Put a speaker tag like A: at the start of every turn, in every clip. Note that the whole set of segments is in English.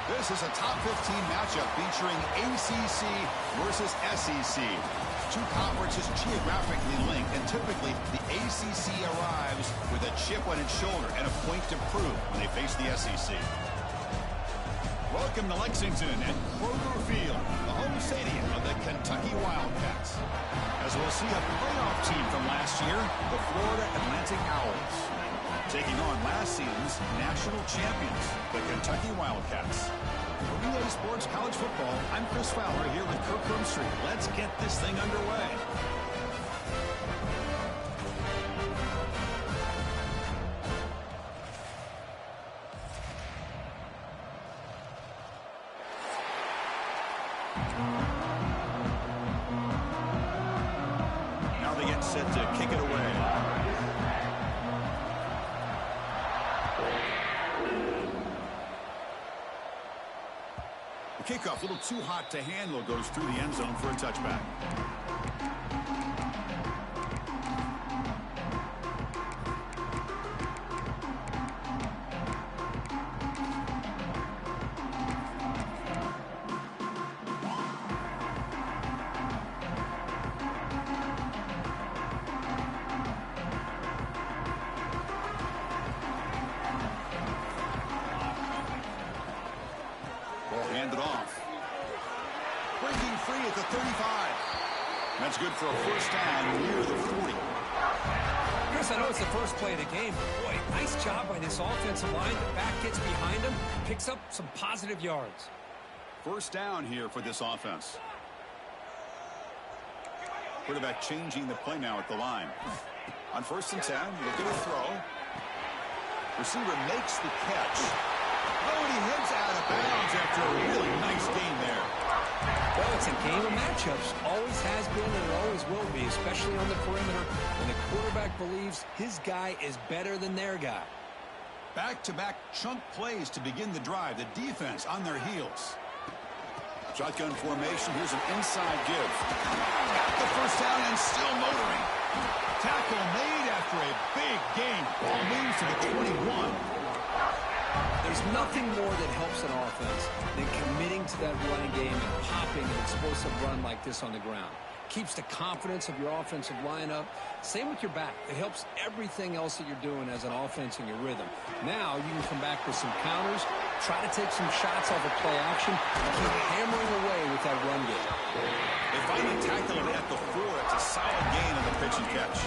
A: This is a top 15 matchup featuring ACC versus SEC. Two conferences geographically linked, and typically the ACC arrives with a chip on its shoulder and a point to prove when they face the SEC. Welcome to Lexington at Kroger Field, the home stadium of the Kentucky Wildcats. As we'll see a playoff team from last year, the Florida Atlantic Owls, taking on last season's national champions, the Kentucky Wildcats. For Relay Sports College Football, I'm Chris Fowler here with Kirk Crumstreet. Let's get this thing underway. Now they get set to kick it away. Kickoff, a little too hot to handle, goes through the end zone for a touchback. Handed off. Breaking free at the 35. That's good for a first down near the 40.
B: Chris, I know it's the first play of the game. Boy, nice job by this offensive line. The back gets behind him, picks up some positive yards.
A: First down here for this offense. Quarterback changing the play now at the line. On 1st and 10, look at a throw. Receiver makes the catch. Oh, and he heads out of bounds after a really nice game there.
B: Well, it's a game of matchups. Always has been and it always will be, especially on the perimeter when the quarterback believes his guy is better than their guy.
A: Back-to-back chunk plays to begin the drive. The defense on their heels. Shotgun formation. Here's an inside give. Got the first down and still motoring. Tackle made after a big game. Ball moves to the 21.
B: There's nothing more that helps an offense than committing to that running game and popping an explosive run like this on the ground. Keeps the confidence of your offensive lineup. Same with your back. It helps everything else that you're doing as an offense in your rhythm. Now you can come back with some counters, try to take some shots off of play action, and keep hammering away with that run game.
A: They finally tackle him at the 4. It's a solid gain on the pitch and catch.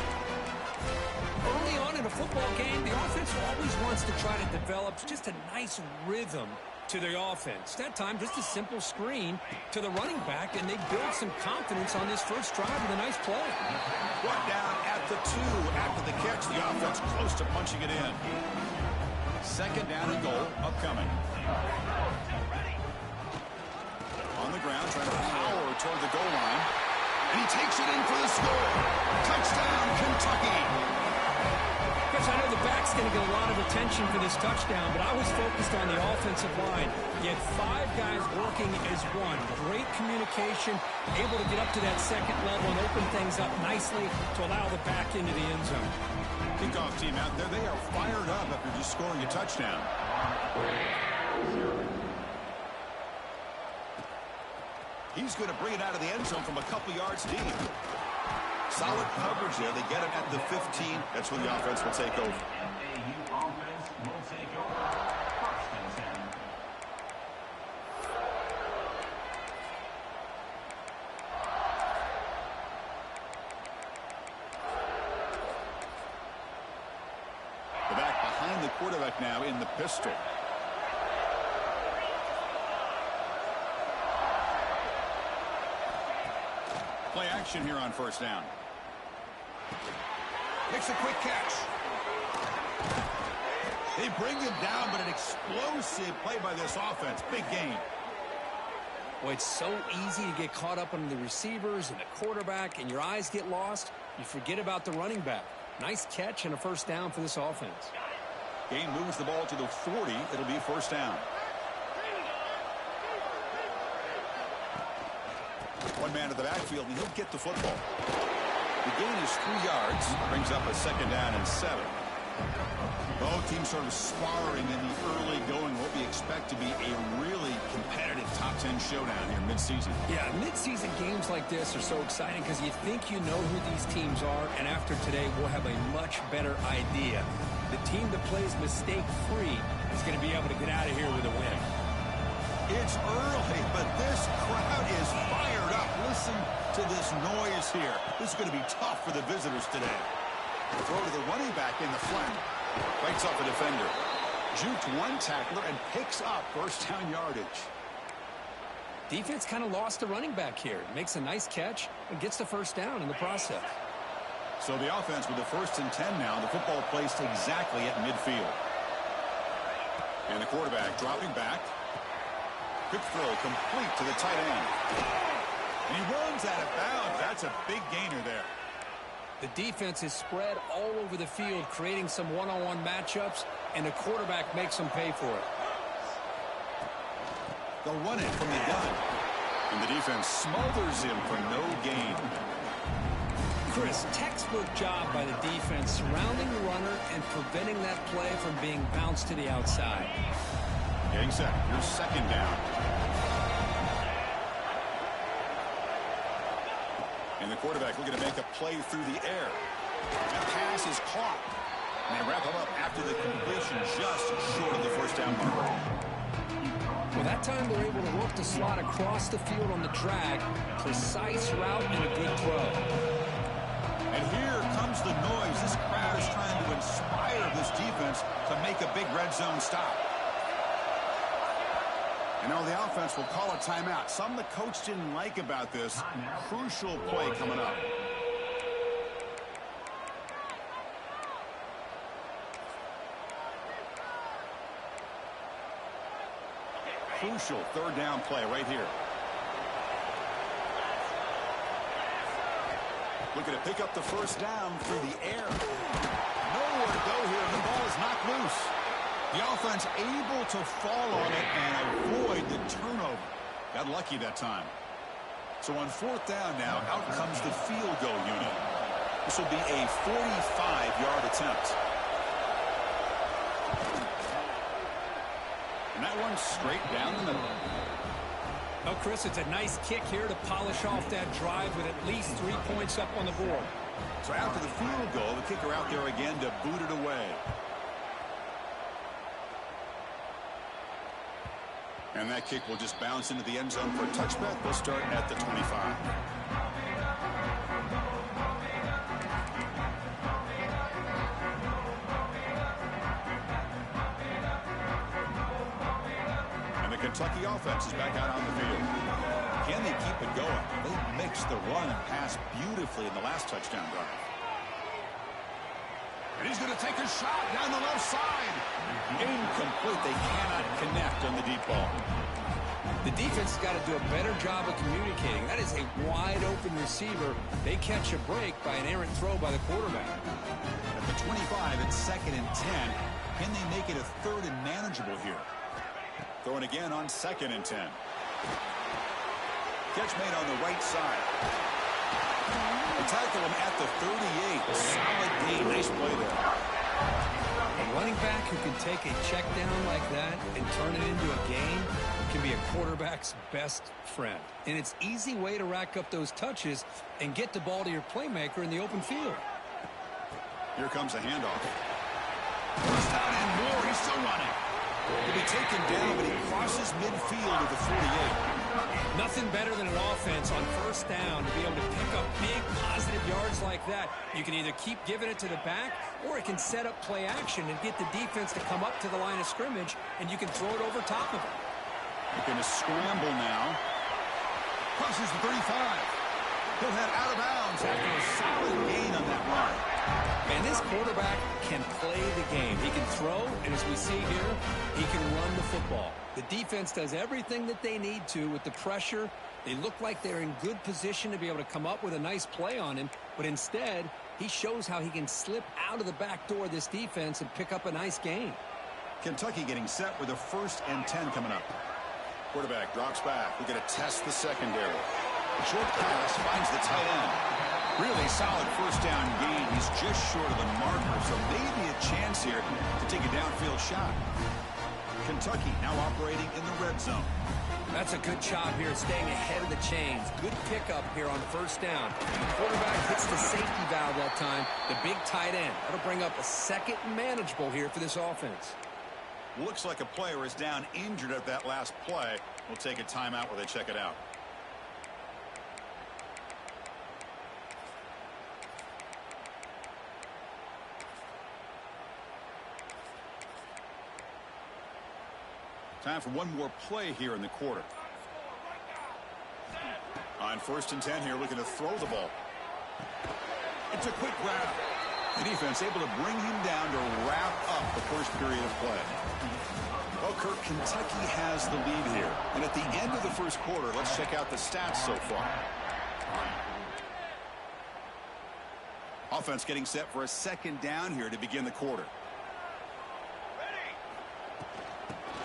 B: Early on in a football game, the offense always wants to try to develop just a nice rhythm to the offense. That time, just a simple screen to the running back, and they build some confidence on this first drive with a nice play.
A: Brought down at the 2 after the catch. The offense close to punching it in. Second down and goal upcoming. On the ground, trying to power toward the goal line. And he takes it in for the score. Touchdown, Kentucky.
B: Chris, I know the back's going to get a lot of attention for this touchdown, but I was focused on the offensive line. You had 5 guys working as one. Great communication, able to get up to that second level and open things up nicely to allow the back into the end zone.
A: Kickoff team out there, they are fired up after just scoring a touchdown. He's going to bring it out of the end zone from a couple yards deep. Solid coverage there. They get it at the 15. That's when the offense will take over. The back behind the quarterback now in the pistol. Play action here on first down. Makes a quick catch. They bring him down, but an explosive play by this offense. Big gain.
B: Well, it's so easy to get caught up on the receivers and the quarterback, and your eyes get lost. You forget about the running back. Nice catch and a first down for this offense.
A: Gain moves the ball to the 40. It'll be first down. One man to the backfield, and he'll get the football. The gain is 3 yards. Brings up a second down and 7. Both teams sort of sparring in the early going. What we expect to be a really competitive top 10 showdown here mid-season.
B: Yeah, mid-season games like this are so exciting because you think you know who these teams are, and after today we'll have a much better idea. The team that plays mistake-free is going to be able to get out of here with a win.
A: It's early, but this crowd is fired up. Listen to this noise here. This is going to be tough for the visitors today. Throw to the running back in the flat. Breaks off a defender. Juked one tackler and picks up first down yardage.
B: Defense kind of lost the running back here. Makes a nice catch and gets the first down in the process.
A: So the offense with the 1st and 10 now. The football placed exactly at midfield. And the quarterback dropping back. Quick throw complete to the tight end. And he runs out of bounds. That's a big gainer there.
B: The defense is spread all over the field, creating some one-on-one matchups, and the quarterback makes them pay for it.
A: They'll run it from the gun. And the defense smothers him for no gain.
B: Chris, textbook job by the defense surrounding the runner and preventing that play from being bounced to the outside.
A: Getting set. Here's 2nd down. And the quarterback looking to make a play through the air. That pass is caught. And they wrap him up after the completion just short of the first down marker.
B: Well, that time they're able to work the slot across the field on the drag. Precise route and a good throw.
A: And here comes the noise. This crowd is trying to inspire this defense to make a big red zone stop. And now the offense will call a timeout. Something the coach didn't like about this. Crucial play coming up. Crucial 3rd down play right here. Looking to pick up the first down through the air. Nowhere to go here. The ball is knocked loose. The offense able to fall on it and avoid the turnover. Got lucky that time. So on 4th down now, out comes the field goal unit. This will be a 45-yard attempt. And that one's straight down the middle.
B: Oh, Chris, it's a nice kick here to polish off that drive with at least 3 points up on the board.
A: So after the field goal, the kicker out there again to boot it away. And that kick will just bounce into the end zone for a touchback. They'll start at the 25. And the Kentucky offense is back out on the field. Can they keep it going? They mixed the run and pass beautifully in the last touchdown drive. And he's going to take a shot down the left side. Incomplete. They cannot connect on the deep ball.
B: The defense has got to do a better job of communicating. That is a wide-open receiver. They catch a break by an errant throw by the quarterback.
A: At the 25, it's 2nd and 10. Can they make it a 3rd and manageable here? Throwing again on 2nd and 10. Catch made on the right side. They tackle him at the 38. Solid gain. Nice play there.
B: A running back who can take a check down like that and turn it into a gain can be a quarterback's best friend. And it's an easy way to rack up those touches and get the ball to your playmaker in the open field.
A: Here comes a handoff. First down and more. He's still running. He'll be taken down, but he crosses midfield to the 48.
B: Nothing better than an offense on 1st down to be able to pick up big positive yards like that. You can either keep giving it to the back, or it can set up play action and get the defense to come up to the line of scrimmage, and you can throw it over top of it.
A: They're going to scramble now. Crosses the 35. He'll head out of bounds after a solid gain on that run.
B: Man, this quarterback can play the game. He can throw, and as we see here, he can run the football. The defense does everything that they need to with the pressure. They look like they're in good position to be able to come up with a nice play on him, but instead, he shows how he can slip out of the back door of this defense and pick up a nice gain.
A: Kentucky getting set with a 1st and 10 coming up. Quarterback drops back. We're going to test the secondary. Short pass finds the tight end. Really solid first down gain. He's just short of the marker, so maybe a chance here to take a downfield shot. Kentucky now operating in the red zone.
B: That's a good job here staying ahead of the chains. Good pickup here on first down. The quarterback hits the safety valve that time, the big tight end. That'll bring up a second manageable here for this offense.
A: Looks like a player is down injured at that last play. We'll take a timeout while they check it out. Time for one more play here in the quarter. On 1st and 10 here, looking to throw the ball. It's a quick grab. The defense able to bring him down to wrap up the first period of play. Well, Kirk, Kentucky has the lead here. And at the end of the first quarter, let's check out the stats so far. Offense getting set for a second down here to begin the quarter.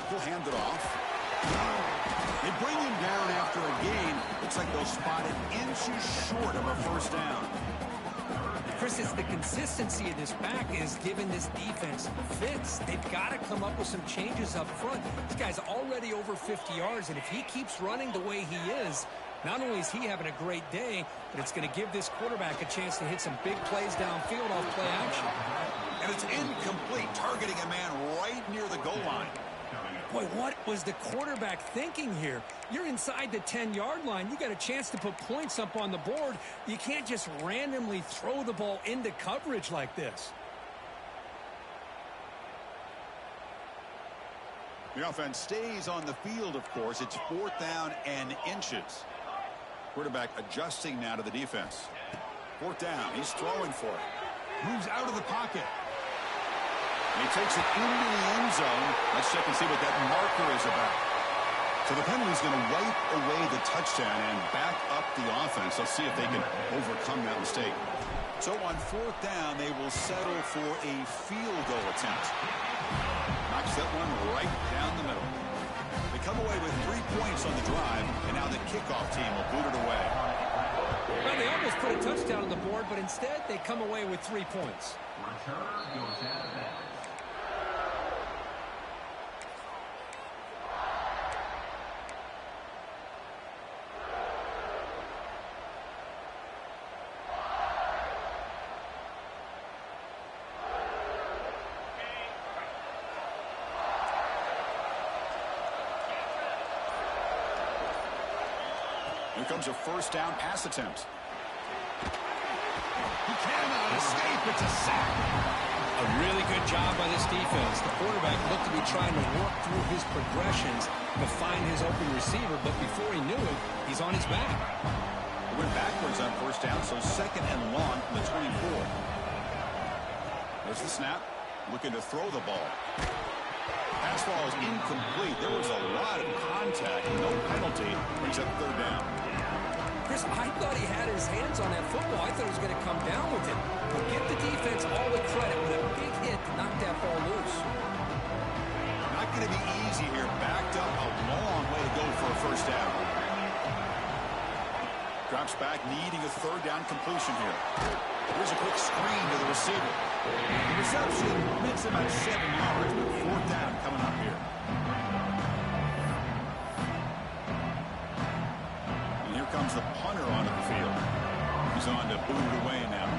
A: He'll hand it off. They bring him down after a gain. Looks like they'll spot it inches short of a first down.
B: Chris, it's the consistency of this back is giving this defense fits. They've got to come up with some changes up front. This guy's already over 50 yards, and if he keeps running the way he is, not only is he having a great day, but it's going to give this quarterback a chance to hit some big plays downfield off play action.
A: And it's incomplete, targeting a man right near the goal line.
B: Boy, what was the quarterback thinking here? You're inside the 10-yard line. You got a chance to put points up on the board. You can't just randomly throw the ball into coverage like this.
A: The offense stays on the field, of course. It's 4th down and inches. Quarterback adjusting now to the defense. 4th down. He's throwing for it. Moves out of the pocket. And he takes it into the end zone. Let's check and see what that marker is about. So the penalty's going to wipe away the touchdown and back up the offense. Let's see if they can overcome that mistake. So on 4th down, they will settle for a field goal attempt. Knocks that one right down the middle. They come away with 3 points on the drive, and now the kickoff team will boot it away.
B: Well, they almost put a touchdown on the board, but instead they come away with 3 points.
C: Return goes out of bounds.
A: Here comes a first down pass attempt. He cannot escape. It's a sack.
B: A really good job by this defense. The quarterback looked to be trying to work through his progressions to find his open receiver, but before he knew it, he's on his back.
A: He went backwards on first down, so 2nd and long from the 24. There's the snap. Looking to throw the ball. Pass ball is incomplete. There was a lot of contact. No penalty. Brings up 3rd down.
B: Chris, I thought he had his hands on that football. I thought he was going to come down with it. But give the defense all the credit with a big hit to knock that ball loose.
A: Not going to be easy here. Backed up a long way to go for a first down. Drops back, needing a 3rd down completion here. Here's a quick screen to the receiver. The reception makes about 7 yards, but 4th down coming up here. And here comes the punter onto the field. He's on to boot it away now.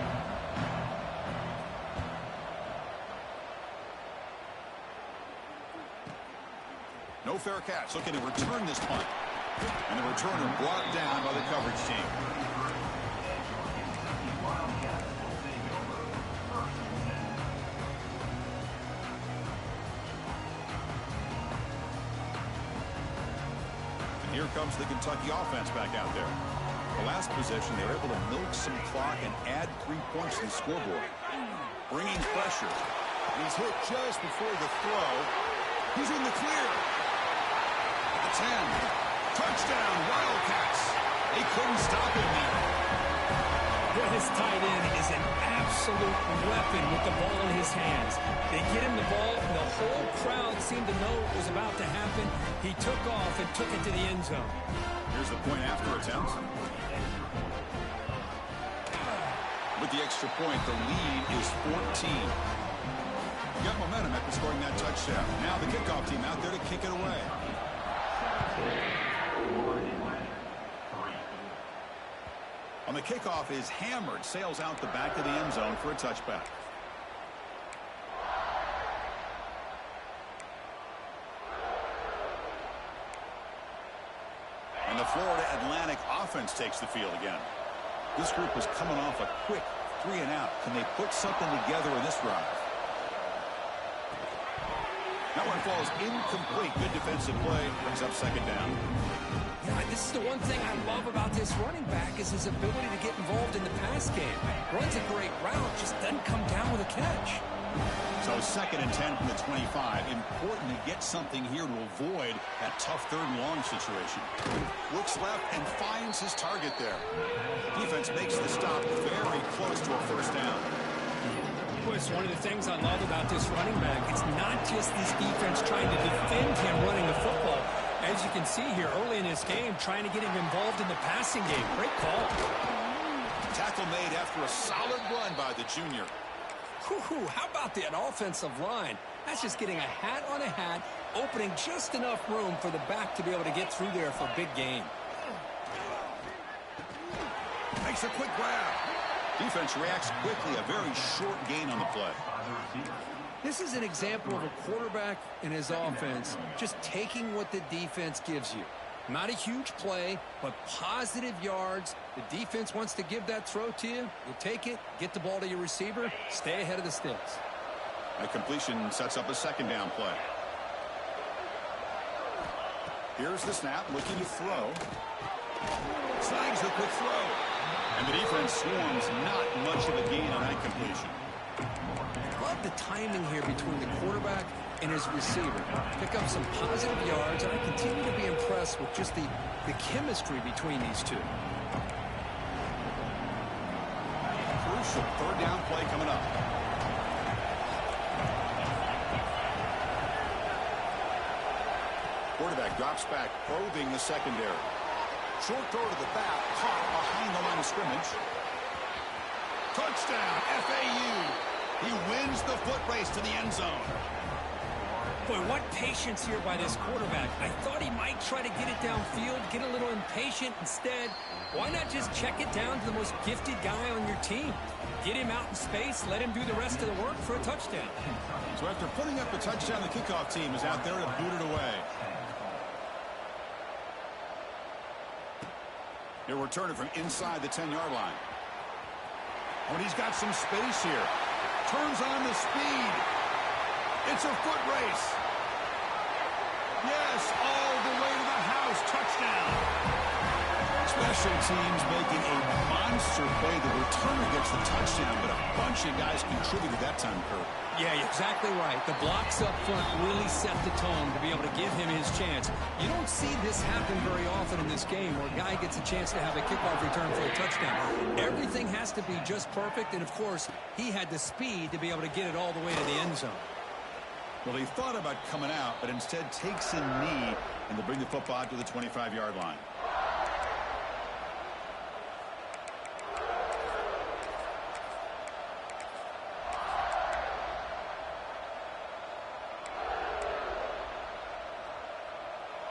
A: No fair catch, looking to return this punt. And the returner brought down by the coverage team. And here comes the Kentucky offense back out there. The last possession, they were able to milk some clock and add 3 points to the scoreboard. Bringing pressure. He's hit just before the throw. He's in the clear. At the 10. Touchdown, Wildcats. They couldn't stop him there.
B: Well, his tight end is an absolute weapon with the ball in his hands. They get him the ball, and the whole crowd seemed to know what was about to happen. He took off and took it to the end zone.
A: Here's the point after attempt. with the extra point. The lead is 14. Got momentum after scoring that touchdown. Now the kickoff team out there to kick it away. On the kickoff is hammered. Sails out the back of the end zone for a touchback. And the Florida Atlantic offense takes the field again. This group was coming off a quick 3-and-out. Can they put something together in this drive? That one falls incomplete. Good defensive play. Brings up second down.
B: Yeah, this is the one thing I love about this running back is his ability to get involved in the pass game. Runs a great route, just doesn't come down with a catch.
A: So 2nd and 10 from the 25. Important to get something here to avoid that tough 3rd and long situation. Looks left and finds his target there. Defense makes the stop very close to a first down.
B: It's one of the things I love about this running back. It's not just this defense trying to defend him running the football. As you can see here early in this game, trying to get him involved in the passing game. Great call.
A: Tackle made after a solid run by the junior.
B: How about that offensive line? That's just getting a hat on a hat, opening just enough room for the back to be able to get through there for a big gain.
A: Makes a quick grab. Defense reacts quickly. A very short gain on the play.
B: This is an example of a quarterback and his offense just taking what the defense gives you. Not a huge play, but positive yards. The defense wants to give that throw to you. You take it, get the ball to your receiver, stay ahead of the sticks.
A: A completion sets up a second down play. Here's the snap, looking to throw. Snags the quick throw. And the defense swarms, not much of a gain on that completion.
B: Love the timing here between the quarterback and his receiver. Pick up some positive yards, and I continue to be impressed with just the chemistry between these two.
A: Crucial 3rd down play coming up. Quarterback drops back, probing the secondary. Short throw to the back, caught behind the line of scrimmage. Touchdown, FAU. He wins the foot race to the end zone.
B: Boy, what patience here by this quarterback. I thought he might try to get it downfield, get a little impatient. Instead, why not just check it down to the most gifted guy on your team? Get him out in space, let him do the rest of the work for a touchdown.
A: So after putting up a touchdown, the kickoff team is out there to boot it away. He'll return it from inside the 10-yard line. When he's got some space here. Turns on the speed. It's a foot race. Yes, all the way to the house. Touchdown. Special teams making a monster play. The returner gets the touchdown, but a bunch of guys contributed that time, Kurt.
B: Yeah, you're exactly right. The blocks up front really set the tone to be able to give him his chance. You don't see this happen very often in this game where a guy gets a chance to have a kickoff return for a touchdown. Everything has to be just perfect, and of course, he had the speed to be able to get it all the way to the end zone.
A: Well, he thought about coming out, but instead takes a knee, and they bring the football out to the 25-yard line.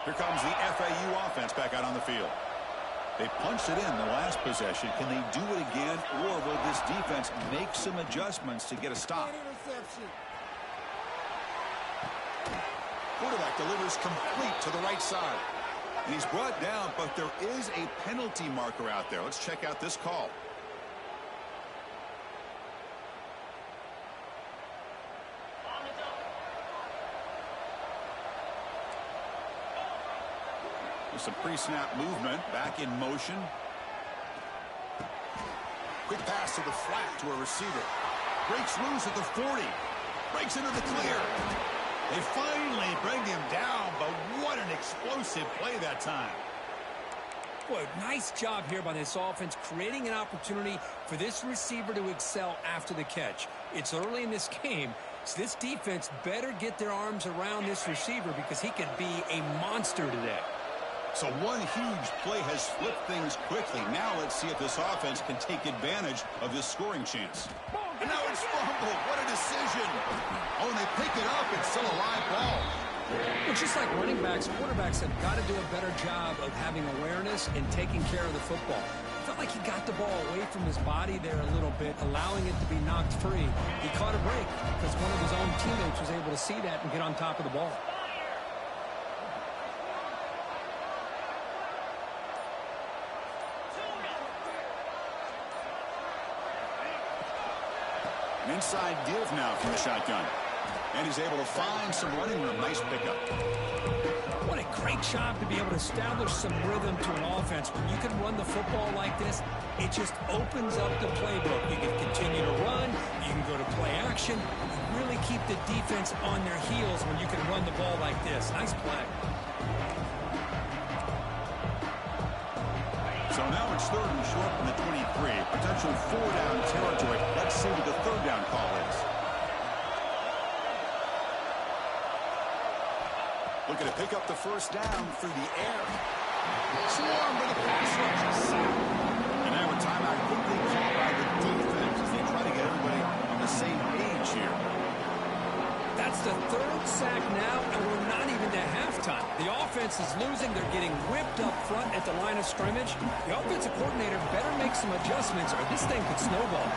A: Here comes the FAU offense back out on the field. They punched it in the last possession. Can they do it again, or will this defense make some adjustments to get a stop? Quarterback delivers complete to the right side. And he's brought down, but there is a penalty marker out there. Let's check out this call. Some pre-snap movement, back in motion. Quick pass to the flat to a receiver. Breaks loose at the 40. Breaks into the clear. They finally bring him down, but what an explosive play that time.
B: Boy, nice job here by this offense, creating an opportunity for this receiver to excel after the catch. It's early in this game, so this defense better get their arms around this receiver because he could be a monster today.
A: So one huge play has flipped things quickly. Now let's see if this offense can take advantage of this scoring chance. And now it's fumbled. What a decision. Oh, and they pick it up. It's still a live ball.
B: Well, just like running backs, quarterbacks have got to do a better job of having awareness and taking care of the football. Felt like he got the ball away from his body there a little bit, allowing it to be knocked free. He caught a break because one of his own teammates was able to see that and get on top of the ball.
A: An inside give now from the shotgun. And he's able to find some running room. Nice pickup.
B: What a great job to be able to establish some rhythm to an offense. When you can run the football like this, it just opens up the playbook. You can continue to run. You can go to play action. You really keep the defense on their heels when you can run the ball like this. Nice play.
A: So now it's 3rd and short from the 23. Potential 4-down territory. Let's see what the 3rd down call is. Looking to pick up the 1st down through the air. Swarm for the pass rush. And now a timeout quickly called by the defense as they try to get everybody on the same page here.
B: That's the 3rd sack now, and we're not even to halftime. The offense is losing. They're getting whipped up front at the line of scrimmage. The offensive coordinator better make some adjustments or this thing could snowball.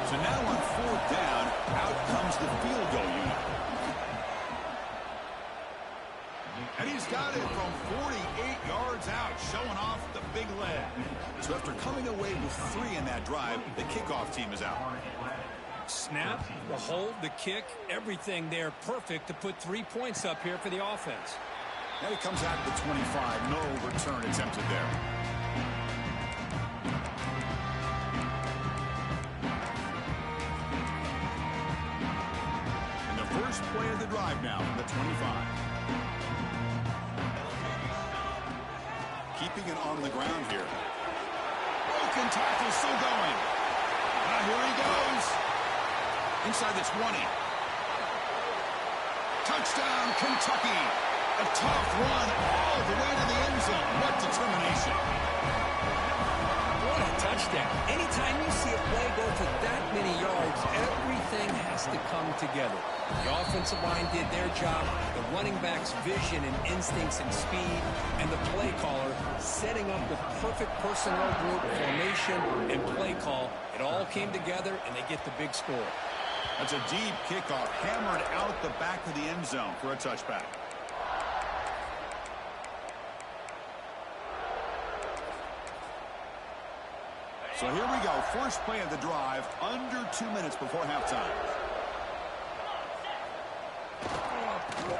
A: So now on 4th down, out comes the field goal unit. And he's got it from 48 yards out, showing off the big leg. So after coming away with 3 in that drive, the kickoff team is out.
B: Snap, the hold, the kick, everything there perfect to put 3 points up here for the offense.
A: Now he comes out to the 25. No return attempted there. And the first play of the drive now from the 25. Keeping it on the ground here. Broken tackle still going. Now here he goes. Inside the 20. Touchdown, Kentucky. A tough run all the way to the end zone. What determination.
B: What a touchdown. Anytime you see a play go for that many yards, everything has to come together. The offensive line did their job, the running back's vision and instincts and speed, and the play caller setting up the perfect personnel group, formation, and play call. It all came together, and they get the big score.
A: That's a deep kickoff, hammered out the back of the end zone for a touchback. So here we go. First play of the drive, under 2 minutes before halftime.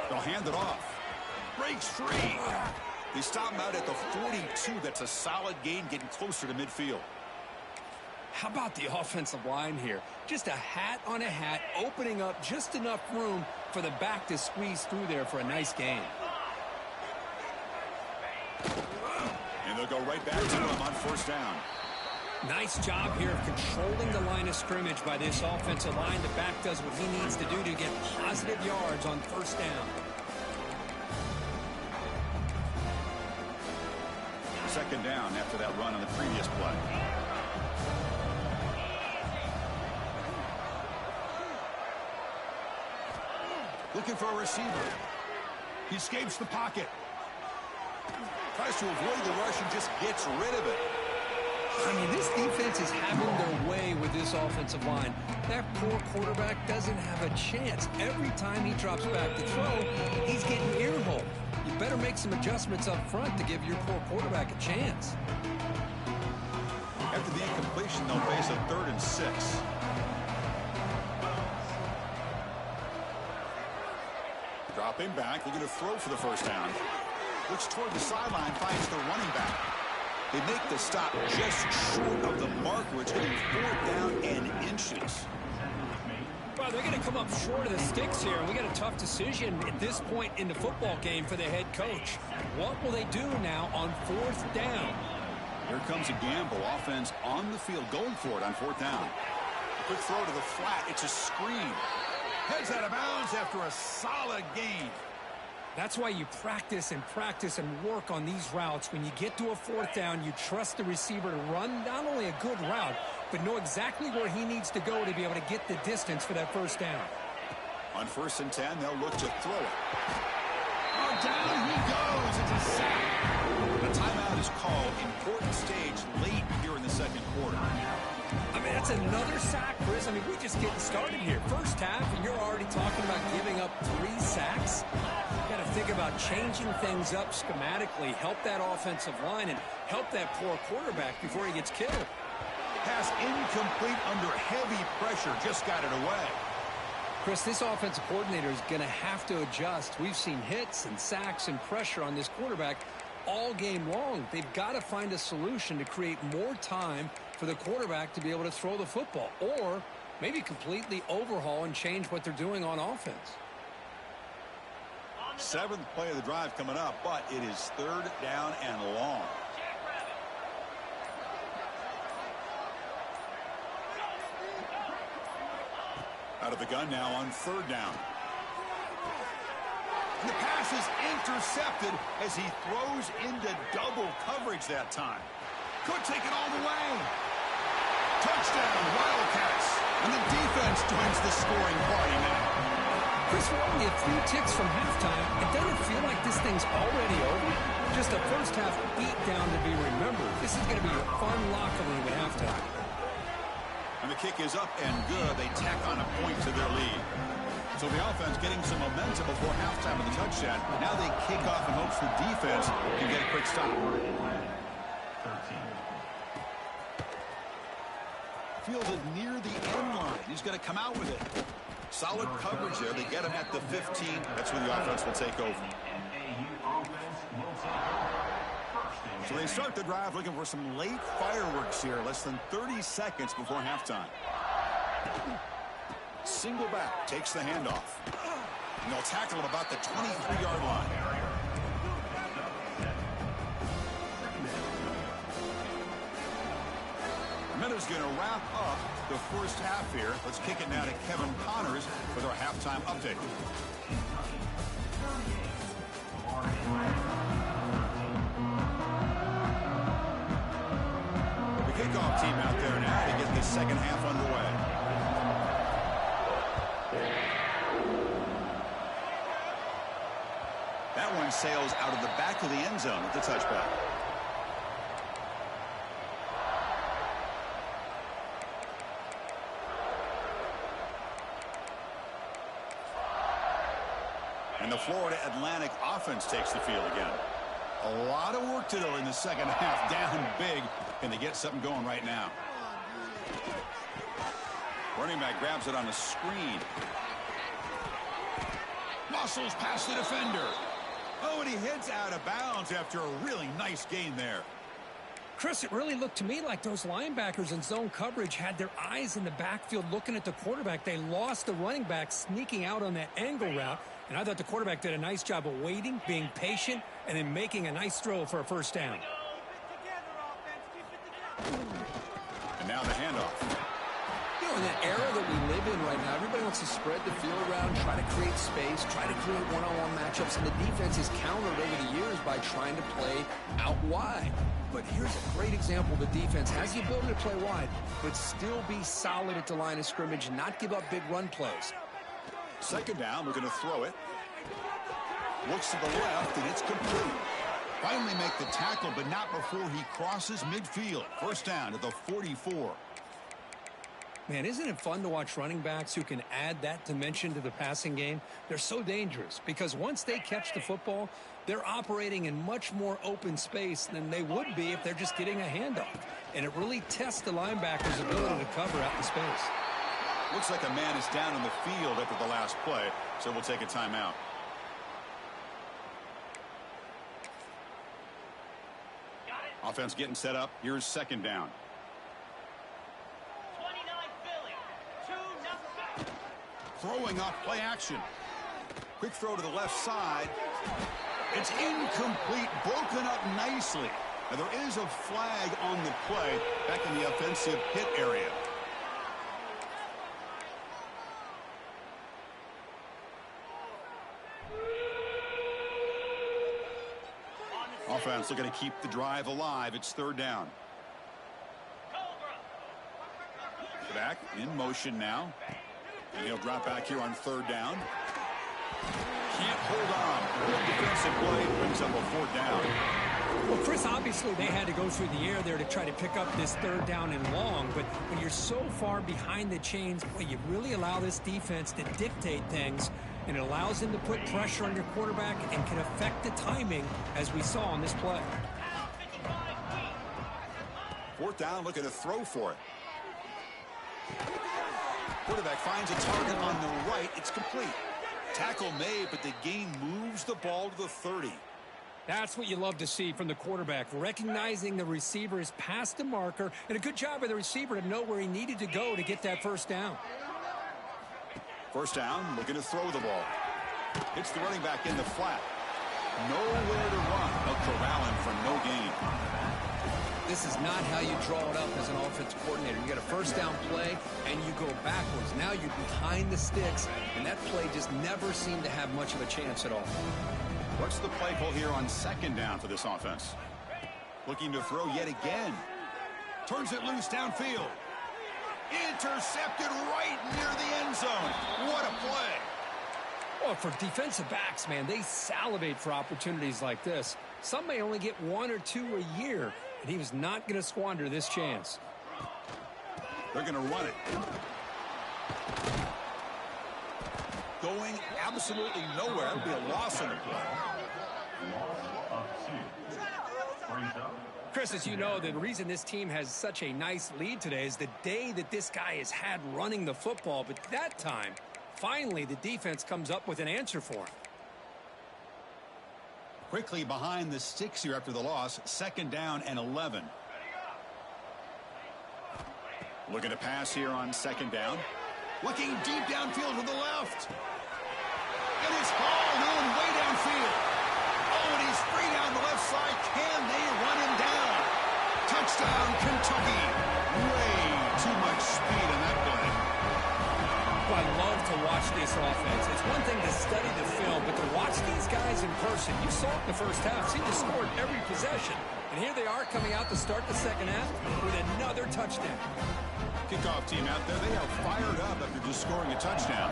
A: They'll hand it off. Breaks free. They stop him out at the 42. That's a solid gain, getting closer to midfield.
B: How about the offensive line here? Just a hat on a hat, opening up just enough room for the back to squeeze through there for a nice gain.
A: And they'll go right back to him on 1st down.
B: Nice job here of controlling the line of scrimmage by this offensive line. The back does what he needs to do to get positive yards on 1st down.
A: 2nd down after that run on the previous play. Looking for a receiver. He escapes the pocket. Tries to avoid the rush and just gets rid of it.
B: I mean, this defense is having their way with this offensive line. That poor quarterback doesn't have a chance. Every time he drops back to throw, he's getting earholed. You better make some adjustments up front to give your poor quarterback a chance.
A: After the incompletion, they'll face a 3rd and 6. Dropping back, looking to throw for the 1st down. Looks toward the sideline, finds the running back. They make the stop just short of the marker. It's getting 4th down and inches.
B: Well, they're going to come up short of the sticks here, and we got a tough decision at this point in the football game for the head coach. What will they do now on 4th down?
A: Here comes a gamble. Offense on the field, going for it on 4th down. Quick throw to the flat. It's a screen. Heads out of bounds after a solid gain.
B: That's why you practice and practice and work on these routes. When you get to a fourth down, you trust the receiver to run not only a good route, but know exactly where he needs to go to be able to get the distance for that first down.
A: On 1st and 10, they'll look to throw it. Oh, down he goes. It's a sack. A timeout is called. Important stage late here in the second quarter.
B: I mean, that's another sack, Chris. I mean, we're just getting started here. First half, and you're already talking about giving up 3 sacks. You got to think about changing things up schematically, help that offensive line, and help that poor quarterback before he gets killed.
A: Pass incomplete under heavy pressure. Just got it away.
B: Chris, this offensive coordinator is going to have to adjust. We've seen hits and sacks and pressure on this quarterback all game long. They've got to find a solution to create more time for the quarterback to be able to throw the football, or maybe completely overhaul and change what they're doing on offense.
A: 7th play of the drive coming up, but it is 3rd down and long. Out of the gun now on 3rd down. The pass is intercepted as he throws into double coverage that time. Could take it all the way. Touchdown, Wildcats. And the defense joins the scoring party now.
B: Chris, we're only a few ticks from halftime. It doesn't feel like this thing's already over. Just a first half beat down to be remembered. This is going to be a fun locker room at halftime.
A: And the kick is up and good. They tack on a point to their lead. So the offense getting some momentum before halftime of the touchdown. Now they kick off in hopes the defense can get a quick stop. Fielded near the end line. He's going to come out with it. Solid coverage there. They get him at the 15. That's where the offense will take over. So they start the drive looking for some late fireworks here. Less than 30 seconds before halftime. Single back, takes the handoff. And they'll tackle him about the 23-yard line. Minute's going to wrap up the first half here. Let's kick it now to Kevin Connors with our halftime update. The kickoff team out there now to get the second half underway. That one sails out of the back of the end zone with the touchback. And the Florida Atlantic offense takes the field again. A lot of work to do in the second half. Down big. Can they get something going right now? Running back grabs it on the screen. Muscles past the defender. Oh, and he hits out of bounds after a really nice gain there.
B: Chris, it really looked to me like those linebackers in zone coverage had their eyes in the backfield looking at the quarterback. They lost the running back sneaking out on that angle route. And I thought the quarterback did a nice job of waiting, being patient, and then making a nice throw for a first down.
A: And now the handoff.
B: You know, in that era that we live in right now, everybody wants to spread the field around, try to create space, try to create one-on-one matchups, and the defense is countered over the years by trying to play out wide. But here's a great example. The defense has the ability to play wide, but still be solid at the line of scrimmage, not give up big run plays.
A: Second down, we're going to throw it. Looks to the left, and it's complete. Finally make the tackle, but not before he crosses midfield. First down at the 44.
B: Man, isn't it fun to watch running backs who can add that dimension to the passing game? They're so dangerous because once they catch the football, they're operating in much more open space than they would be if they're just getting a handoff. And it really tests the linebacker's ability to cover out the space.
A: Looks like a man is down in the field after the last play, so we'll take a timeout. Offense getting set up. Here's second down.
C: 29 Philly. 2-0.
A: Throwing off play action. Quick throw to the left side. It's incomplete, broken up nicely. Now there is a flag on the play back in the offensive hit area. offense looking to keep the drive alive. It's third down. Back in motion now. And he'll drop back here on third down. Can't hold on. Good defensive play brings up a fourth down.
B: Well, Chris, obviously they had to go through the air there to try to pick up this third down and long, but when you're so far behind the chains, boy, you really allow this defense to dictate things, and it allows them to put pressure on your quarterback and can affect the timing, as we saw on this play.
A: Fourth down, looking to throw for it. Quarterback finds a target on the right. It's complete. Tackle made, but the gain moves the ball to the 30.
B: That's what you love to see from the quarterback, recognizing the receiver is past the marker, and a good job by the receiver to know where he needed to go to get that first down.
A: First down, looking to throw the ball. Hits the running back in the flat. Nowhere to run. They'll corral him for no gain.
B: This is not how you draw it up as an offensive coordinator. You got a first down play, and you go backwards. Now you're behind the sticks, and that play just never seemed to have much of a chance at all.
A: What's the play call here on second down for this offense? Looking to throw yet again. Turns it loose downfield. Intercepted right near the end zone. What a play.
B: Well, for defensive backs, man, they salivate for opportunities like this. Some may only get one or two a year, and he was not going to squander this chance.
A: They're going to run it. Going absolutely nowhere. It would be a loss in the play.
B: Chris, as you know, the reason this team has such a nice lead today is the day that this guy has had running the football. But that time, finally, the defense comes up with an answer for him.
A: Quickly behind the sticks here after the loss. Second down and 11. Looking to pass here on second down. Looking deep downfield to the left. And it's hauled in way downfield. Oh, and he's free down the left side. Can they run him down? Touchdown, Kentucky. Way too much speed in that play.
B: I love to watch this offense. It's one thing to study the film, but to watch these guys in person, you saw it in the first half. See, they scored every possession. And here they are coming out to start the second half with another touchdown.
A: Kickoff team out there, they are fired up after just scoring a touchdown.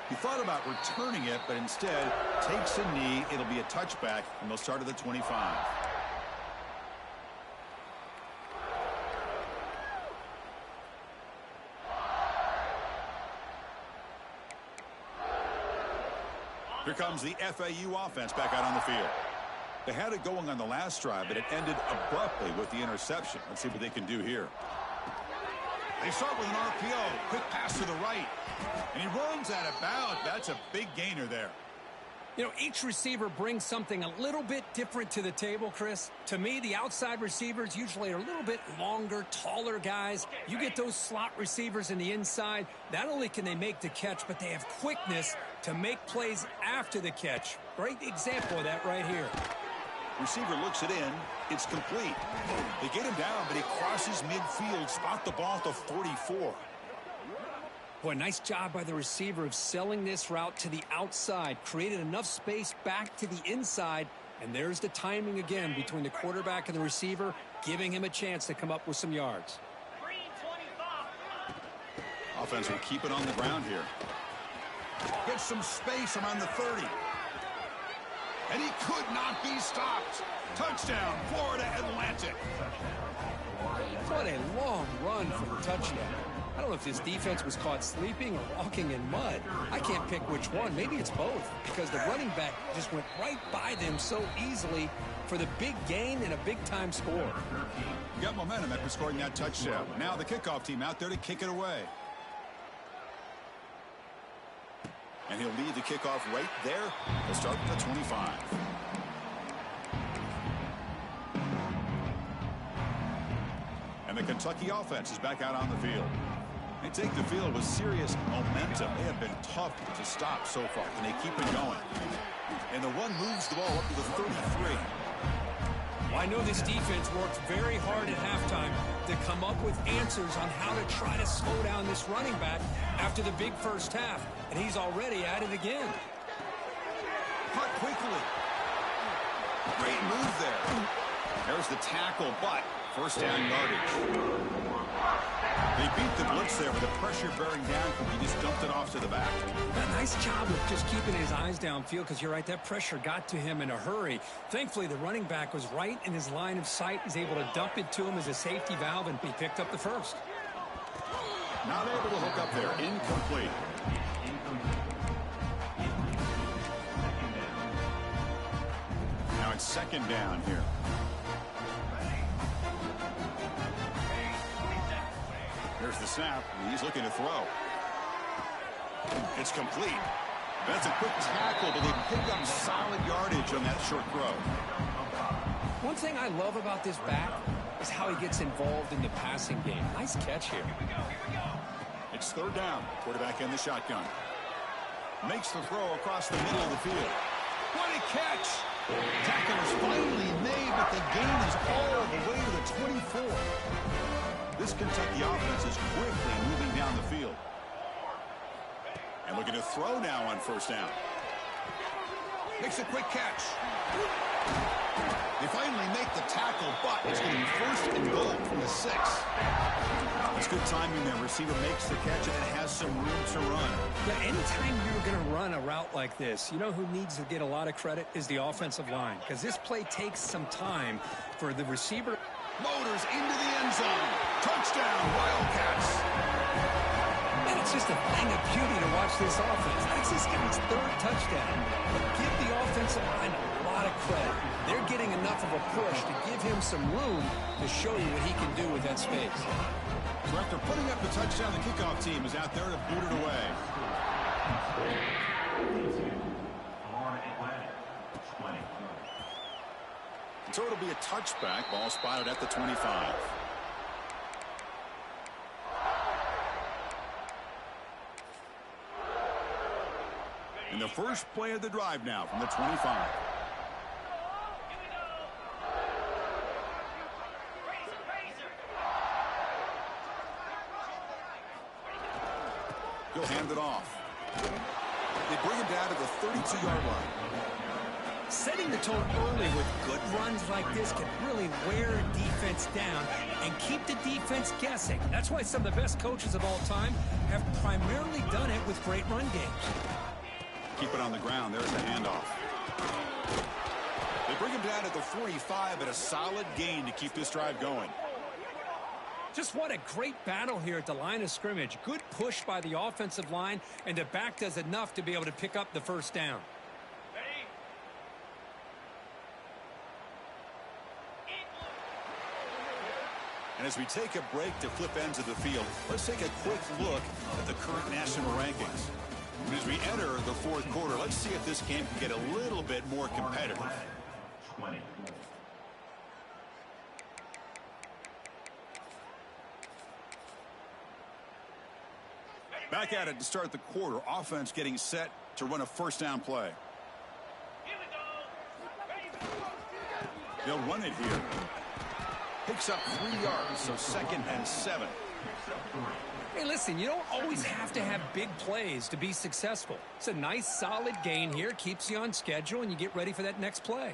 A: He thought about returning it, but instead takes a knee. It'll be a touchback, and they'll start at the 25. Here comes the FAU offense back out on the field. They had it going on the last drive, but it ended abruptly with the interception. Let's see what they can do here. They start with an RPO. Quick pass to the right. And he runs out of bounds. That's a big gainer there.
B: You know, each receiver brings something a little bit different to the table, Chris. To me, the outside receivers usually are a little bit longer, taller guys. You get those slot receivers in the inside. Not only can they make the catch, but they have quickness to make plays after the catch. Great example of that right here.
A: Receiver looks it in. It's complete. They get him down, but he crosses midfield. Spot the ball at the 44.
B: Boy, nice job by the receiver of selling this route to the outside. Created enough space back to the inside. And there's the timing again between the quarterback and the receiver, giving him a chance to come up with some yards.
A: Offense will keep it on the ground here. Gets some space around the 30. And he could not be stopped. Touchdown, Florida Atlantic.
B: What a long run for the touchdown. I don't know if this defense was caught sleeping or walking in mud. I can't pick which one. Maybe it's both, because the running back just went right by them so easily for the big gain and a big-time score.
A: Got momentum after scoring that touchdown. Now the kickoff team out there to kick it away. And he'll lead the kickoff right there. He'll start at the 25. And the Kentucky offense is back out on the field. They take the field with serious momentum. They have been tough to stop so far, and they keep it going. And the one moves the ball up to the 33.
B: Well, I know this defense worked very hard at halftime. to come up with answers on how to try to slow down this running back after the big first half. And he's already at it again.
A: Cut quickly. Great move there. There's the tackle, but first down yardage. They beat the blitz there with the pressure bearing down. He just dumped it off to the back.
B: A nice job of just keeping his eyes downfield, because you're right, that pressure got to him in a hurry. Thankfully, the running back was right in his line of sight. He's able to dump it to him as a safety valve, and he picked up the first.
A: Not able to hook up there. Incomplete. Now it's second down here. There's the snap. He's looking to throw. It's complete. That's a quick tackle, but they pick up solid yardage on that short throw.
B: One thing I love about this back is how he gets involved in the passing game. Nice catch here.
A: It's third down. Quarterback in the shotgun. Makes the throw across the middle of the field. What a catch! Tackle is finally made, but the gain is all the way to the 24. This Kentucky offense is quickly moving down the field. And looking to throw now on first down. Makes a quick catch. They finally make the tackle, but it's going to be first and goal from the 6. It's good timing there. Receiver makes the catch, and it has some room to run.
B: Yeah, anytime you're going to run a route like this, you know who needs to get a lot of credit is the offensive line, because this play takes some time for the receiver.
A: Motors into the end zone. Touchdown, Wildcats.
B: And it's just a thing of beauty to watch this offense. That's this guy's third touchdown. But give the offensive line a lot of credit. They're getting enough of a push to give him some room to show you what he can do with that space.
A: So after putting up the touchdown, the kickoff team is out there to boot it away. So it'll be a touchback. Ball spotted at the 25. And the first play of the drive now from the 25. He'll hand it off. They bring him down to the 32-yard line.
B: Setting the tone early with good runs like this can really wear a defense down and keep the defense guessing. That's why some of the best coaches of all time have primarily done it with great run games.
A: Keep it on the ground. There's the handoff. They bring him down to the 45 at a solid gain to keep this drive going.
B: Just what a great battle here at the line of scrimmage. Good push by the offensive line, and the back does enough to be able to pick up the first down.
A: And as we take a break to flip ends of the field, let's take a quick look at the current national rankings. And as we enter the fourth quarter, let's see if this game can get a little bit more competitive. Back at it to start the quarter. Offense getting set to run a first down play. They'll run it here. Picks up 3 yards, so 2nd and 7.
B: Hey, listen, you don't always have to have big plays to be successful. It's a nice, solid gain here. Keeps you on schedule, and you get ready for that next play.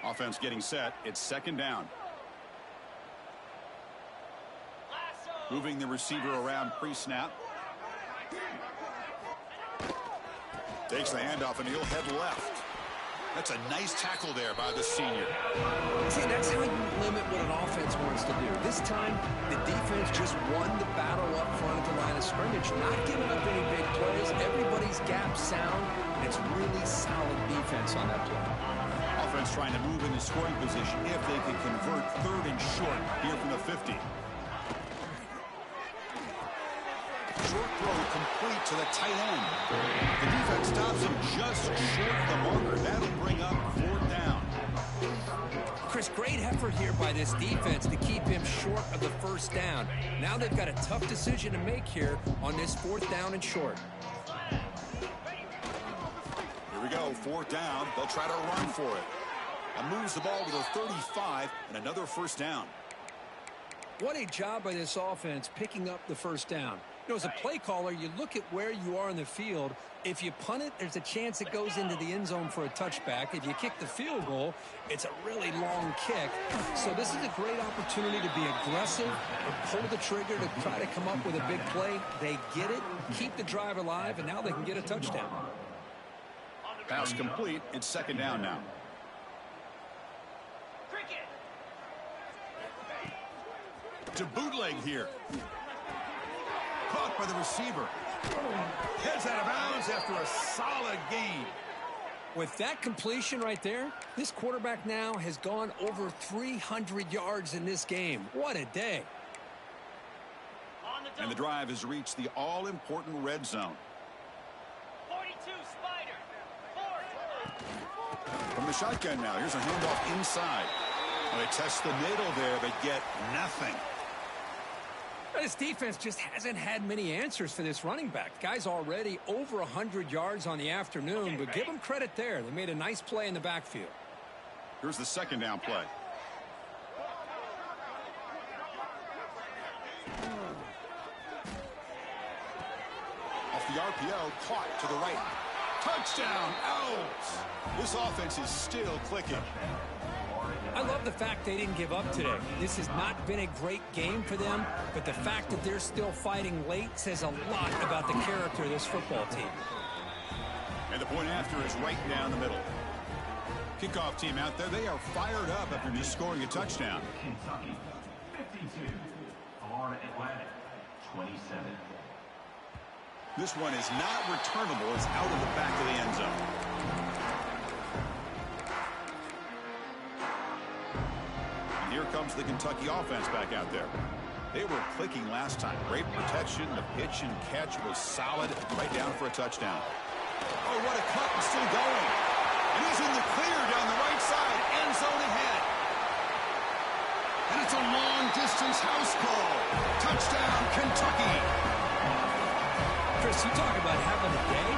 A: Offense getting set. It's 2nd down. Moving the receiver around pre-snap. Takes the handoff, and he'll head left. That's a nice tackle there by the senior.
B: See, that's how you limit what an offense wants to do. This time, the defense just won the battle up front at the line of scrimmage, not giving up any big plays. Everybody's gap sound, and it's really solid defense on that play.
A: Offense trying to move into scoring position if they can convert 3rd and short here from the 50. Short throw complete to the tight end. The defense stops him just short of the marker. That'll bring up 4th down.
B: Chris, great effort here by this defense to keep him short of the first down. Now they've got a tough decision to make here on this 4th down and short.
A: Here we go, 4th down. They'll try to run for it. And moves the ball to the 35 and another first down.
B: What a job by this offense picking up the first down. You know, as a play caller, you look at where you are in the field. If you punt it, there's a chance it goes into the end zone for a touchback. If you kick the field goal, it's a really long kick. So this is a great opportunity to be aggressive, pull the trigger to try to come up with a big play. They get it, keep the drive alive, and now they can get a touchdown.
A: Pass complete. It's second down now. To bootleg here. Caught by the receiver. Heads out of bounds after a solid gain.
B: With that completion right there, this quarterback now has gone over 300 yards in this game. What a day.
A: And the drive has reached the all-important red zone.
D: 42 Spider. 4.
A: From the shotgun now. Here's a handoff inside. Well, they test the middle there, but get nothing.
B: This defense just hasn't had many answers for this running back. Guy's already over 100 yards on the afternoon, but give him credit there. They made a nice play in the backfield.
A: Here's the second down play. Off the RPO, caught to the right. Touchdown, Owls! This offense is still clicking.
B: I love the fact they didn't give up today. This has not been a great game for them, but the fact that they're still fighting late says a lot about the character of this football team.
A: And the point after is right down the middle. Kickoff team out there, they are fired up after just scoring a touchdown.
C: Kentucky, 52. Florida Atlantic, 27.
A: This one is not returnable. It's out of the back of the end zone. Here comes the Kentucky offense back out there. They were clicking last time. Great protection. The pitch and catch was solid. Right down for a touchdown. Oh, what a cut and still going. And he's in the clear down the right side. End zone ahead. And it's a long-distance house call. Touchdown, Kentucky.
B: Chris, you talk about having a day.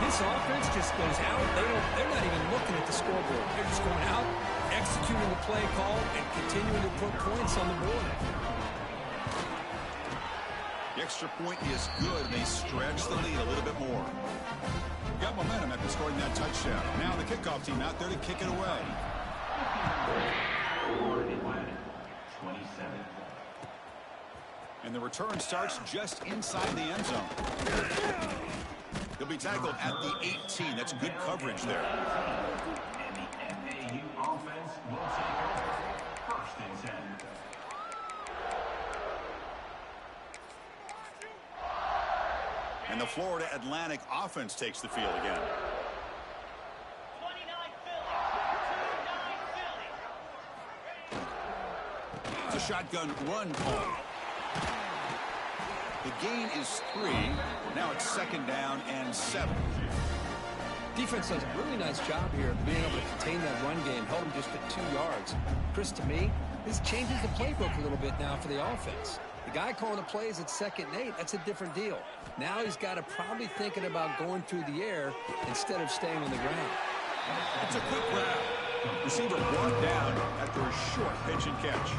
B: This offense just goes out. They're not even looking at the scoreboard. They're just going out, executing the play call, and continuing to put points on the board.
A: The extra point is good, and they stretch the lead a little bit more. Got momentum after scoring that touchdown. Now the kickoff team out there to kick it away.
C: Florida Atlantic, 27.
A: And the return starts just inside the end zone. He'll be tackled at the 18. That's good coverage there.
C: And the FAU offense will take over. First and 10.
A: And the Florida Atlantic offense takes the field again.
D: 29 Philly. 29 Philly.
A: It's a shotgun run call. The gain is 3. Now it's second down and 7.
B: Defense does a really nice job here of being able to contain that run game, held him just at 2 yards. Chris, to me, this changes the playbook a little bit now for the offense. The guy calling the plays at 2nd and 8, that's a different deal. Now he's got to probably thinking about going through the air instead of staying on the ground.
A: It's a quick grab. Receiver brought down after a short pitch and catch.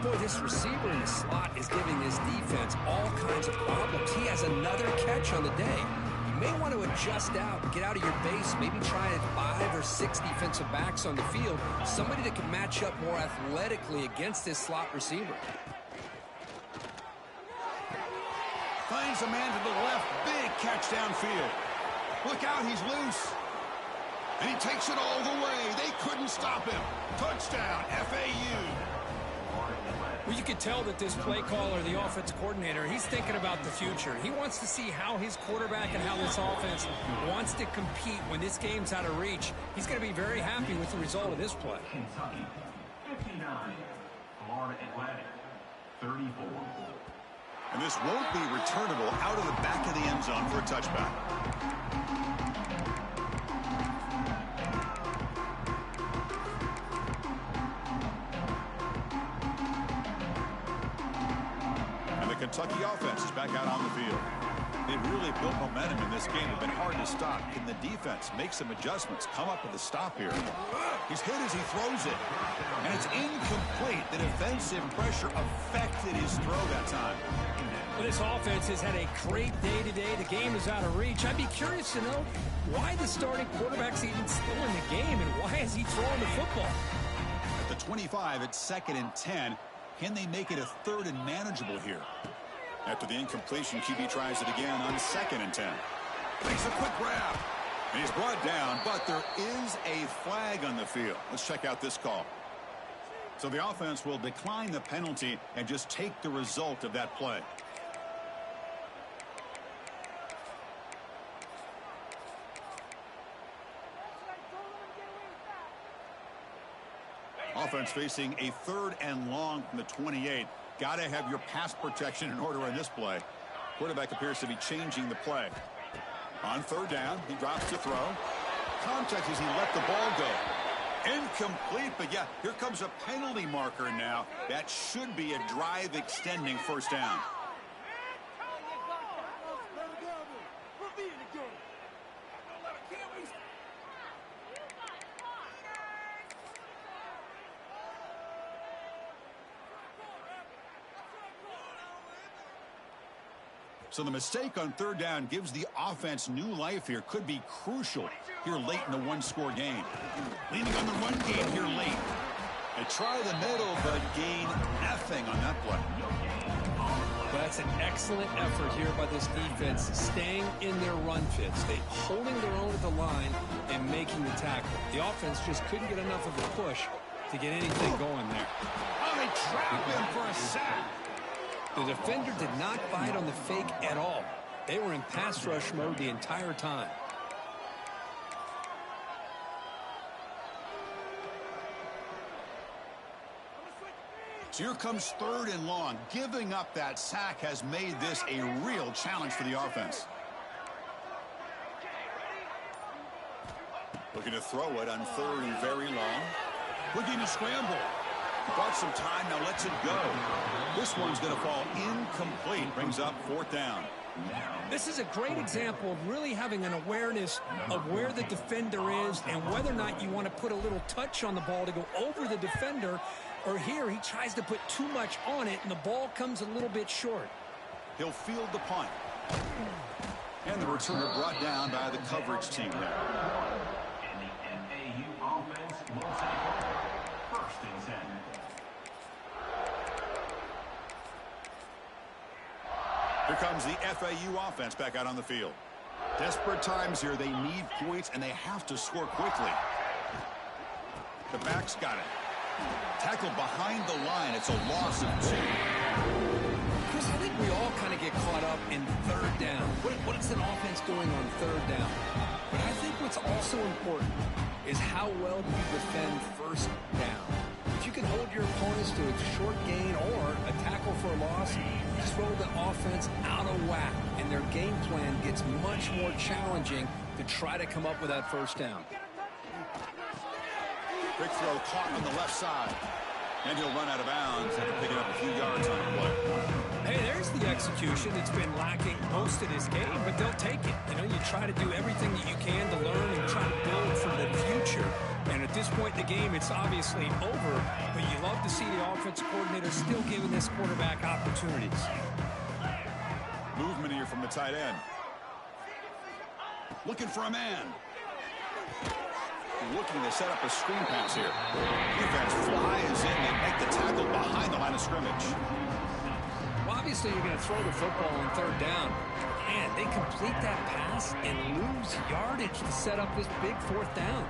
B: Boy, this receiver in the slot is giving this defense all kinds of problems. He has another catch on the day. You may want to adjust out, get out of your base, maybe try 5 or 6 defensive backs on the field, somebody that can match up more athletically against this slot receiver.
A: Finds a man to the left. Big catch downfield. Look out, he's loose. And he takes it all the way. They couldn't stop him. Touchdown, FAU.
B: Well, you can tell that this play caller, the offense coordinator, he's thinking about the future. He wants to see how his quarterback and how this offense wants to compete when this game's out of reach. He's going to be very happy with the result of this play.
C: Kentucky, 59. Florida Atlantic, 34.
A: And this won't be returnable out of the back of the end zone for a touchback. Kentucky offense is back out on the field. They've really built momentum in this game. It's been hard to stop. Can the defense make some adjustments, come up with a stop here? He's hit as he throws it. And it's incomplete. The defensive pressure affected his throw that time.
B: Well, this offense has had a great day today. The game is out of reach. I'd be curious to know why the starting quarterback's even still in the game and why is he throwing the football?
A: At the 25, it's 2nd and 10. Can they make it a 3rd and manageable here? After the incompletion, QB tries it again on 2nd and 10. Makes a quick grab. And he's brought down, but there is a flag on the field. Let's check out this call. So the offense will decline the penalty and just take the result of that play. Offense facing a 3rd and long from the 28. Got to have your pass protection in order on this play. Quarterback appears to be changing the play. On 3rd down, he drops to throw. Contact as he let the ball go. Incomplete, but yeah, here comes a penalty marker now. That should be a drive extending 1st down. So the mistake on 3rd down gives the offense new life here. Could be crucial here late in the 1-score game. Leaning on the run game here late. They try the middle, but gain nothing on that play.
B: Well, that's an excellent effort here by this defense, staying in their run fits. They holding their own at the line and making the tackle. The offense just couldn't get enough of a push to get anything going there.
A: Oh, they trap him for a sack.
B: The defender did not bite on the fake at all. They were in pass rush mode the entire time.
A: So here comes 3rd and long. Giving up that sack has made this a real challenge for the offense. Looking to throw it on 3rd and very long. Looking to scramble. Bought some time, now lets it go. This one's going to fall incomplete. Brings up 4th down.
B: This is a great example of really having an awareness of where the defender is and whether or not you want to put a little touch on the ball to go over the defender, or here he tries to put too much on it and the ball comes a little bit short.
A: He'll field the punt. And the returner brought down by the coverage team there.
C: And the FAU offense will take over. 1st and 10.
A: Here comes the FAU offense back out on the field. Desperate times here. They need points, and they have to score quickly. The back's got it. Tackled behind the line. It's a loss of 2.
B: Chris, I think we all kind of get caught up in 3rd down. What is an offense doing on 3rd down? But I think what's also important is how well do you defend 1st down. If you can hold your opponents to a short gain or a tackle for a loss, you throw the offense out of whack, and their game plan gets much more challenging to try to come up with that 1st down.
A: Quick throw caught on the left side. And he'll run out of bounds after picking up a few yards on the play.
B: Hey, there's the execution. It's been lacking most of this game, but they'll take it. You know, you try to do everything that you can to learn and try to build for the future. And at this point in the game, it's obviously over, but you love to see the offensive coordinator still giving this quarterback opportunities.
A: Movement here from the tight end. Looking for a man. Looking to set up a screen pass here. Defense flies in and make the tackle behind the line of scrimmage.
B: Well, obviously you're going to throw the football on 3rd down. And they complete that pass and lose yardage to set up this big 4th down.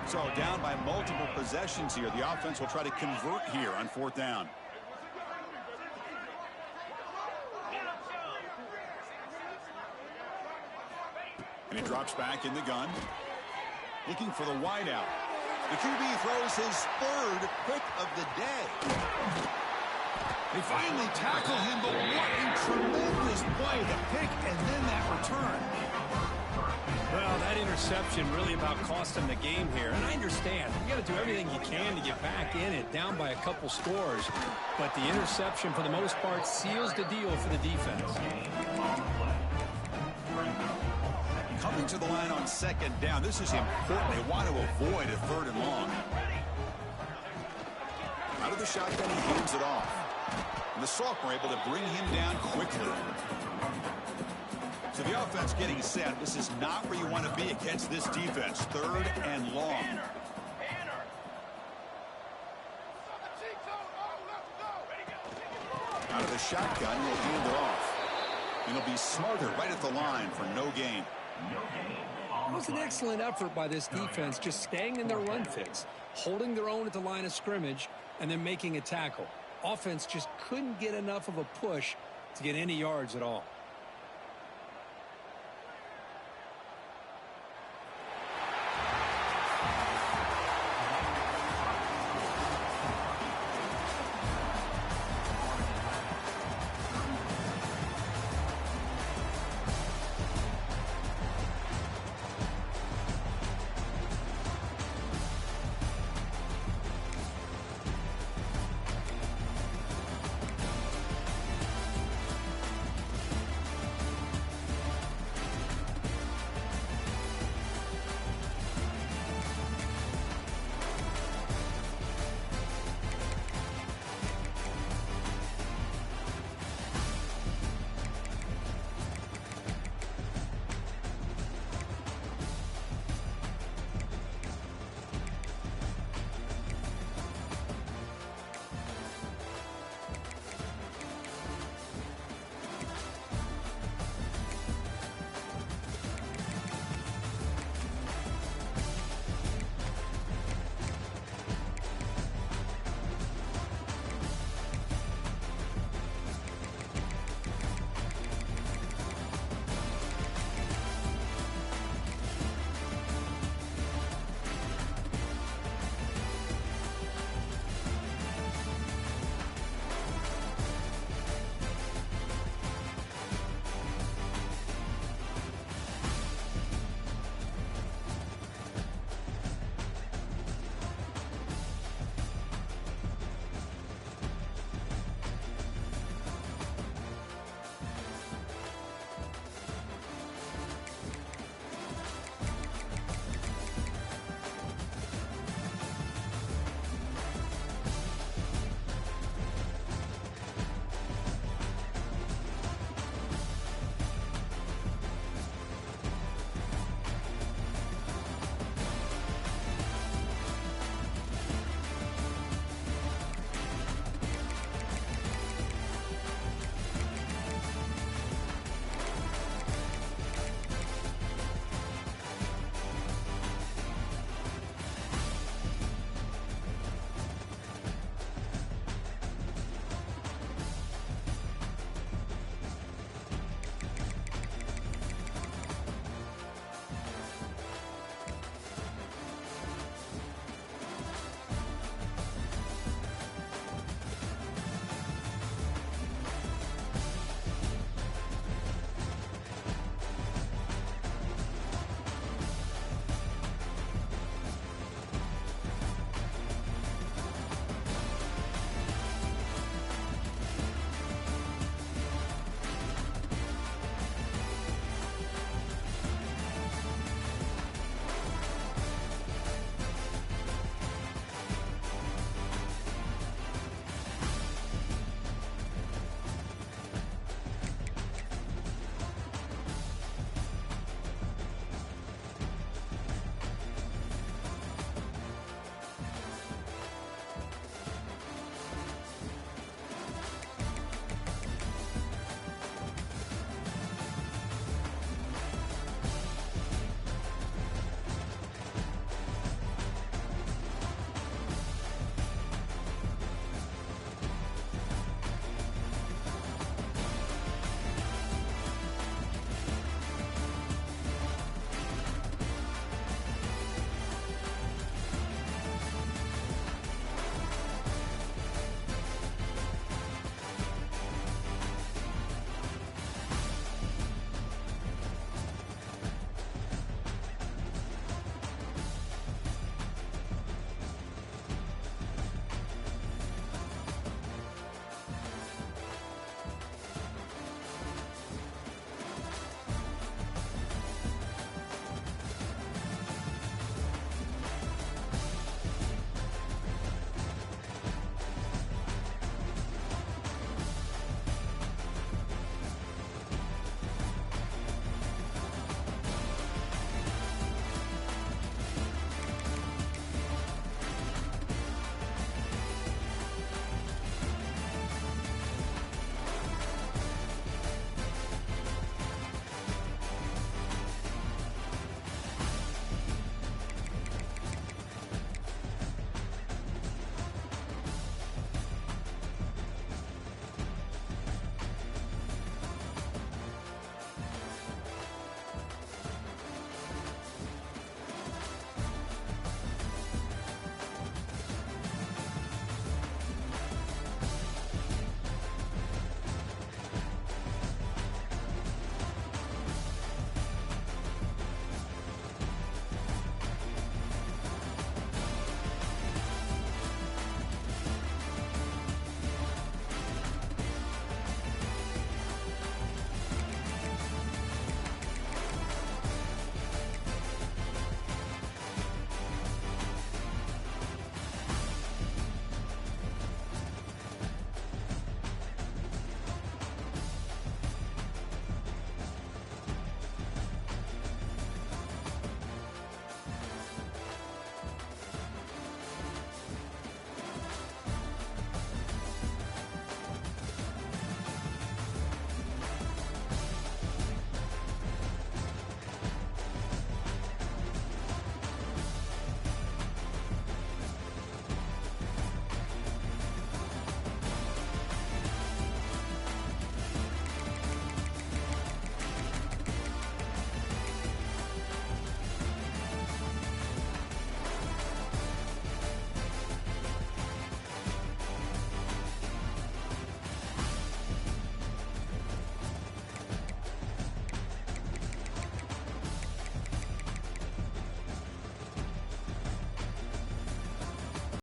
A: So down by multiple possessions here. The offense will try to convert here on 4th down. And he drops back in the gun. Looking for the wideout. The QB throws his 3rd pick of the day. They finally tackle him, but what a tremendous play. The pick and then that return.
B: Well, that interception really about cost them the game here. And I understand. You got to do everything you can to get back in it, down by a couple scores. But the interception, for the most part, seals the deal for the defense.
A: Coming to the line on second down. This is important. They want to avoid a 3rd and long. Out of the shotgun, he hands it off. And the sophomore able to bring him down quickly. So the offense getting set. This is not where you want to be against this defense. 3rd and long. Out of the shotgun, he'll hand it off. And he'll be smarter right at the line for no gain.
B: It was an excellent effort by this defense, just staying in their run fits, holding their own at the line of scrimmage, and then making a tackle. Offense just couldn't get enough of a push to get any yards at all.